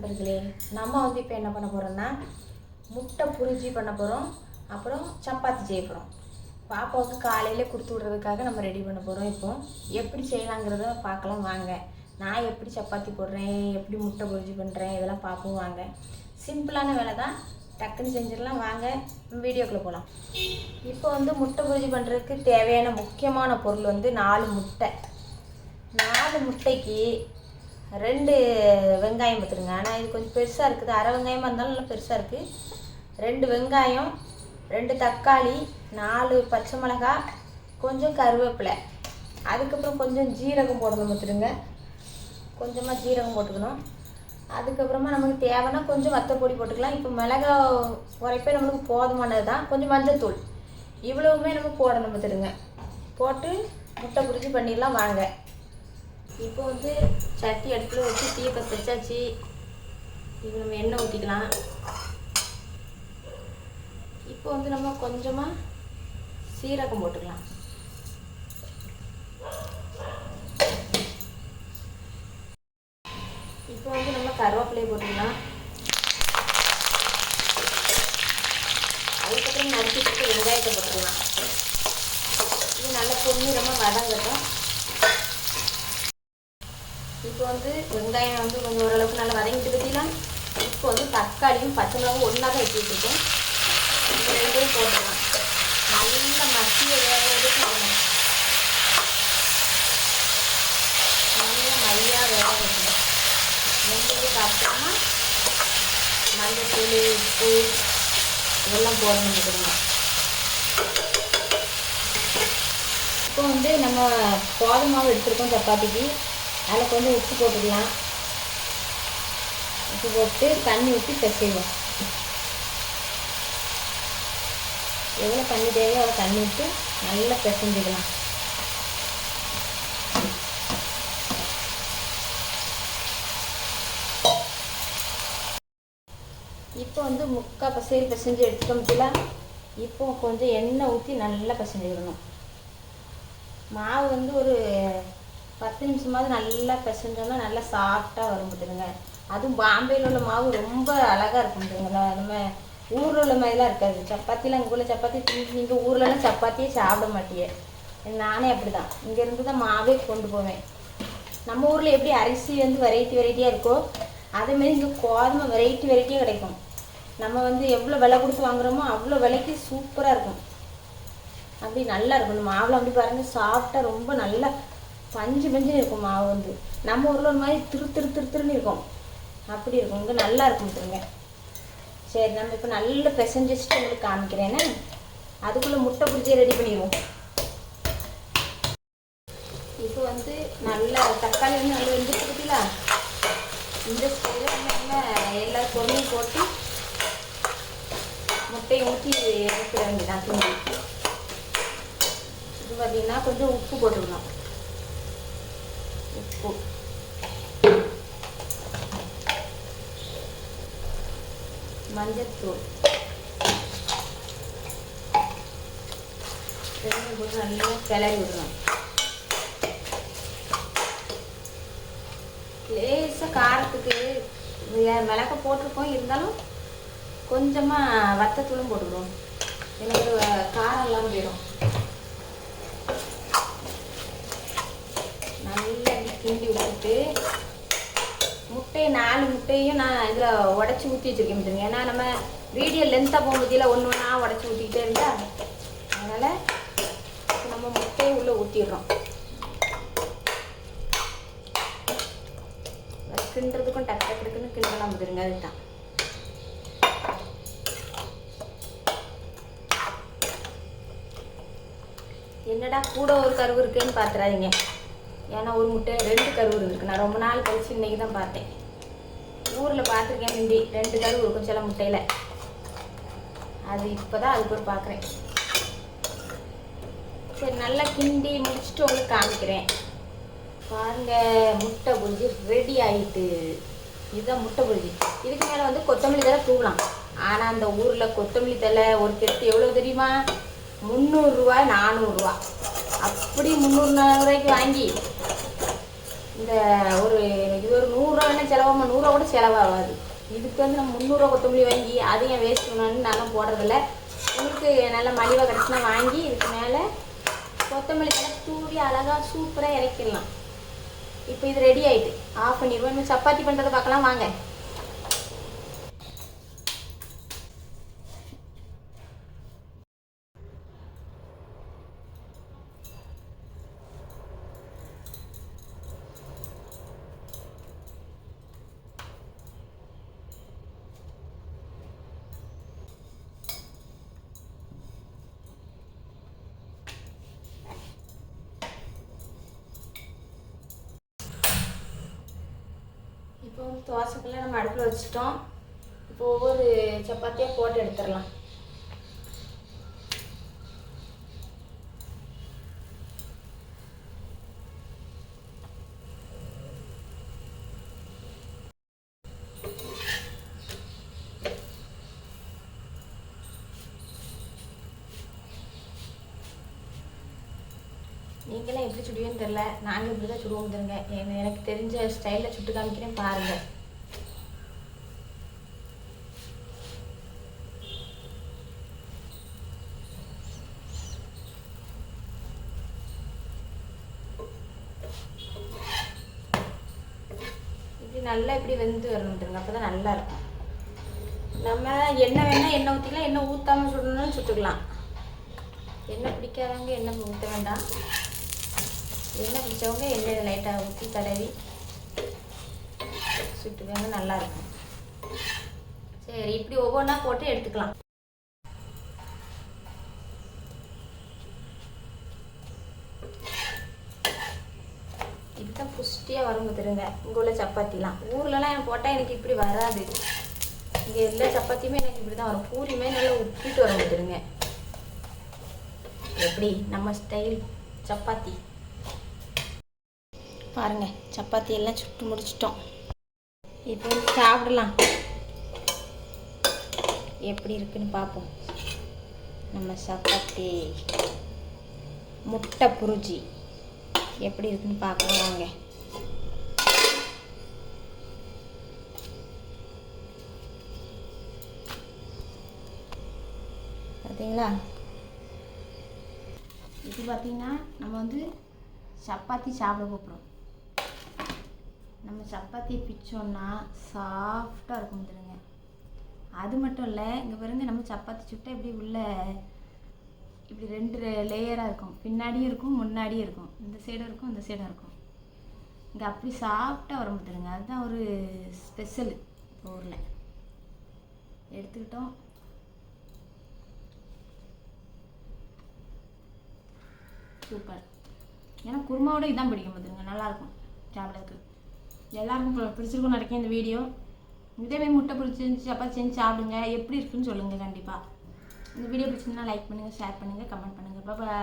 நண்பர்களே, நம்ம வந்து இப்போ என்ன பண்ண போகிறோம்னா முட்டை புரிஜி பண்ண போகிறோம். அப்புறம் சப்பாத்தி செய்ய போகிறோம். பாப்பாவுக்கு காலையில் கொடுத்து விட்றதுக்காக நம்ம ரெடி பண்ண போகிறோம். இப்போ எப்படி செய்யலாங்கிறத பார்க்கலாம் வாங்க. நான் எப்படி சப்பாத்தி போடுறேன், எப்படி முட்டை புரிஜி பண்ணுறேன், இதெல்லாம் பார்ப்போம் வாங்க. சிம்பிளான வேலை தான், டக்குன்னு செஞ்சிடலாம் வாங்க. வீடியோக்குள்ளே போகலாம். இப்போ வந்து முட்டை புரிஜி பண்ணுறதுக்கு தேவையான முக்கியமான பொருள் வந்து 4 முட்டை. 4 முட்டைக்கு 2 வெங்காயம் பார்த்துருங்க. ஆனால் இது கொஞ்சம் பெருசாக இருக்குது, அரை வெங்காயமாக இருந்தாலும் நல்லா பெருசாக இருக்குது. 2 வெங்காயம், 2 தக்காளி, 4 பச்சை மிளகாய், கொஞ்சம் கருவேப்பிலை, அதுக்கப்புறம் கொஞ்சம் ஜீரகம் போடணும் பார்த்துருங்க. கொஞ்சமாக ஜீரகம் போட்டுக்கணும். அதுக்கப்புறமா நமக்கு தேவைன்னா கொஞ்சம் வத்தப்பொடி போட்டுக்கலாம். இப்போ மிளகாய் உரைப்பே நம்மளுக்கு போதுமானது தான். கொஞ்சம் மஞ்சள்தூள், இவ்வளவுமே நம்ம போடணும் பார்த்துருங்க. போட்டு முட்டை புரிஜி பண்ணிடலாம் வாங்க. இப்போ வந்து சட்டி அடுப்பில் வச்சு தீயை பற்ற வச்சாச்சு. இப்போ நம்ம எண்ணெய் ஊற்றிக்கலாம். இப்போ வந்து நம்ம கொஞ்சமாக சீரகம் போட்டுக்கலாம். இப்போ வந்து நம்ம கருவேப்பிலையை போட்டுக்கலாம். அதுக்கப்புறம் நறுக்கிட்டு வெங்காயத்தை போட்டுக்கலாம். இது நல்லா பொன்னிறமாக வதங்கட்டும். இப்போ வந்து வெங்காயம் வந்து கொஞ்சம் ஓரளவுக்கு நல்லா வதங்கிட்டு பற்றிலாம். இப்போ வந்து தக்காளியும் பச்சை மிளகாயும் ஒன்றா தான் வச்சு வச்சுருக்கேன். இந்த 2ஐயும் போட்டுக்கலாம். நல்ல மசிய வேகிறதுக்கு வரணும். நல்ல மையாக வேக வைக்கணும். வெந்ததுக்கு அப்புறமா மஞ்சள், உப்பு இதெல்லாம் போடணும் தெரியுமா. இப்போ வந்து நம்ம கோதுமை மாவு எடுத்துருக்கோம் சப்பாத்திக்கு. அதில் கொஞ்சம் உப்பு போட்டுக்கலாம். உப்பு போட்டு தண்ணி ஊற்றி பிசைவோம். எவ்வளோ தண்ணி தேவையோ அவ்வளோ தண்ணி ஊற்றி நல்லா பிசைஞ்சிக்கலாம். இப்போ வந்து முக்கால் பிசைஞ்சு எடுத்துட்டோம்ல. இப்போ கொஞ்சம் எண்ணெய் ஊற்றி நல்லா பிசைஞ்சிடணும். மாவு வந்து ஒரு 10 நிமிஷமாவது நல்லா பிசைஞ்சோம்னா நல்லா சாஃப்டாக வரும் பார்த்துருங்க. அதுவும் பாம்பேயில் உள்ள மாவு ரொம்ப அழகாக இருக்கும் பார்த்துருங்க. நம்ம ஊரில் உள்ள மாதிரிலாம் இருக்காது. சப்பாத்திலாம் இங்கே உள்ள சப்பாத்தி நீங்கள் ஊர்லலாம் சப்பாத்தியே சாப்பிட மாட்டியே. நானே அப்படி தான் இங்கேருந்து தான் மாவே கொண்டு போவேன். நம்ம ஊரில் எப்படி அரிசி வந்து வெரைட்டியாக இருக்கோ அதேமாரி இங்கே கோதுமை வெரைட்டியாக கிடைக்கும். நம்ம வந்து எவ்வளோ விலை கொடுத்து வாங்குகிறோமோ அவ்வளோ விலைக்கு சூப்பராக இருக்கும். அப்படி நல்லா இருக்கும். இந்த மாவில் அப்படி பாருங்கள், சாஃப்டாக ரொம்ப நல்லா பஞ்சு இருக்கும். மாவு வந்து நம்ம ஊரில் ஒரு மாதிரி திருன்னு இருக்கும். அப்படி இருக்கும். இங்கே நல்லா இருக்கும் திருங்க. சரி, நம்ம இப்போ நல்லா பிசைஞ்சு வச்சுட்டு உங்களுக்கு காமிக்கிறேன்னு. அதுக்குள்ளே முட்டை புரிஜியை ரெடி பண்ணிடுவோம். இப்போ வந்து நல்லா தக்காளி வந்து நல்லா வெந்துட்டு இருக்குல்ல. இந்த ஸ்டைலில் நம்ம எல்லா பொருளையும் போட்டு முட்டையை ஊற்றி எடுத்துட வேண்டியதான். துணி இது பார்த்தீங்கன்னா கொஞ்சம் உப்பு போட்டுக்கணும். உப்பு, மஞ்சத்தூள் போட்டு நல்லா கிளறி விடணும். லேசாக காரத்துக்கு மிளகாய் போட்டிருக்கோம், இருந்தாலும் கொஞ்சமாக வத்தத்தூளும் போட்டுக்கிறோம். எனக்கு காரம் எல்லாம் போயிடும். நல்லா கிண்டி விட்டுட்டு முட்டையை 4 முட்டையும் நான் இதில் உடச்சி ஊற்றி வச்சுருக்கேன் பார்த்துருங்க. ஏன்னா நம்ம வீடியோ லென்த்தாக போகும்போதில் ஒன்று ஒன்றா உடச்சி ஊற்றிக்கிட்டே இருந்தால் அதனால் நம்ம முட்டையை உள்ளே ஊற்றிடுறோம். கிண்டுறதுக்கும் டக்குன்னு கிண்டலாம் பார்த்துருங்க. அதுதான் என்னடா கூட ஒரு கருவு இருக்குன்னு பார்த்துறாதீங்க. ஏன்னா ஒரு முட்டை 2 கருவு இருக்குது. நான் ரொம்ப நாள் கழிச்சு இன்றைக்கி தான் பார்த்தேன். ஊரில் பார்த்துருக்கேன் முந்தி 2 கருவு இருக்கும் சில முட்டையில். அது இப்போ தான் அதுக்கு ஒரு பார்க்குறேன். சரி, நல்லா கிண்டி முடிச்சுட்டு உங்களுக்கு காமிக்கிறேன் பாருங்கள். முட்டை புரிஜி ரெடி ஆகிட்டு. இதுதான் முட்டை புரிஜி. இதுக்கு மேலே வந்து கொத்தமல்லி தழை தூவலாம். ஆனால் அந்த ஊரில் கொத்தமல்லி தழை ஒரு கெட்டு எவ்வளோ தெரியுமா? 300 ரூபா 400 ரூபா. அப்படி 300 ரூபாய்க்கு வாங்கி இந்த இது ஒரு 100 ரூபா வேணால் செலவாகும், 100 ரூபா கூட செலவாகாது. இதுக்கு வந்து நம்ம 300 ரூபா கொத்தமல்லி வாங்கி அதையும் வேஸ்ட் பண்ணணும்னு நானும் போடுறதில்ல. உங்களுக்கு நல்ல மலிவாக கிடச்சுன்னா வாங்கி இதுக்கு மேலே கொத்தமல்லி தலை தூவி அழகாக சூப்பராக இறக்கிடலாம். இப்போ இது ரெடி ஆகிட்டு ஆஃப் பண்ணிடுவோம். இன்னும் சப்பாத்தி பண்ணுறதை பார்க்கலாம் வாங்க. இப்போ தோசைக்கெல்லாம் நம்ம அடுப்பில் வச்சுட்டோம். இப்போ ஒவ்வொரு சப்பாத்தியாக போட்டு எடுத்துடலாம். நீங்களாம் எப்படி சுடுவீன்னு தெரில, நாங்கள் இப்படி தான் சுடுவோம் தருங்க. எனக்கு தெரிஞ்ச ஸ்டைலில் சுட்டு காமிக்கிறேன் பாருங்கள். இப்படி நல்லா இப்படி வெந்து வரணுன்ட்டுருங்க, அப்போ தான் நல்லாயிருக்கும். நம்ம எண்ணெய் வேணால் எண்ணெய் ஊற்றிக்கலாம், எண்ணெய் ஊற்றாமல் சுடணும்னு சுட்டுக்கலாம். எண்ணெய் பிடிக்காதவங்க எண்ணெய் ஊற்ற வேண்டாம். எண்ணெய் பிடிச்சவங்க எண்ணெய் லைட்டாக ஊற்றி தடவி சுட்டுக்கோங்க, நல்லாயிருக்கும். சரி, இப்படி ஒவ்வொன்றா போட்டு எடுத்துக்கலாம். இதுதான் புஷ்டியாக வரும் பார்த்துருங்க. இங்கே உள்ள சப்பாத்திலாம் ஊர்லலாம் எனக்கு போட்டால் எனக்கு இப்படி வராது. இங்கே எல்லா சப்பாத்தியுமே எனக்கு இப்படி தான் வரும். பூரியுமே நல்லா உப்பிட்டு வரும் பார்த்துருங்க. எப்படி நம்ம ஸ்டைல் சப்பாத்தி பாருங்கள். சப்பாத்தி எல்லாம் சுட்டு முடிச்சிட்டோம். இப்போ சாப்பிடலாம். எப்படி இருக்குன்னு பார்ப்போம். நம்ம சப்பாத்தி முட்டை புரிஜி எப்படி இருக்குன்னு பார்க்கலாம் வாங்க. பார்த்தீங்களா? இது பார்த்தீங்கன்னா நம்ம வந்து சப்பாத்தி சாப்பிட போகிறோம். நம்ம சப்பாத்தியை பிச்சோன்னா சாஃப்டாக இருக்கும் தெரியுங்க. அது மட்டும் இல்லை, இங்கே பாருங்க, நம்ம சப்பாத்தி சுட்டால் இப்படி உள்ள இப்படி 2 லேயராக இருக்கும். பின்னாடியும் இருக்கும், முன்னாடியும் இருக்கும். இந்த சைடும் இருக்கும், இந்த சைடும் இருக்கும். இங்கே அப்படி சாஃப்டாக வரும் பார்த்துருங்க. அதுதான் ஒரு ஸ்பெஷல் ஊரில். எடுத்துக்கிட்டோம். சூப்பர். ஏன்னா குருமாவோட இதான் பிடிக்கும் பார்த்துருங்க, நல்லாயிருக்கும் சாப்பிட்றதுக்கு. எல்லாருக்கும் பிடிச்சிருக்கும் நினைக்கிறேன் இந்த வீடியோ. இதேமாதிரி முட்டை பிடிச்சி சப்பாத்தி செஞ்சு சாப்பிடுங்க. எப்படி இருக்குன்னு சொல்லுங்கள் கண்டிப்பாக. இந்த வீடியோ பிடிச்சிருந்தா லைக் பண்ணுங்கள், ஷேர் பண்ணுங்கள், கமெண்ட் பண்ணுங்கள். பாய்.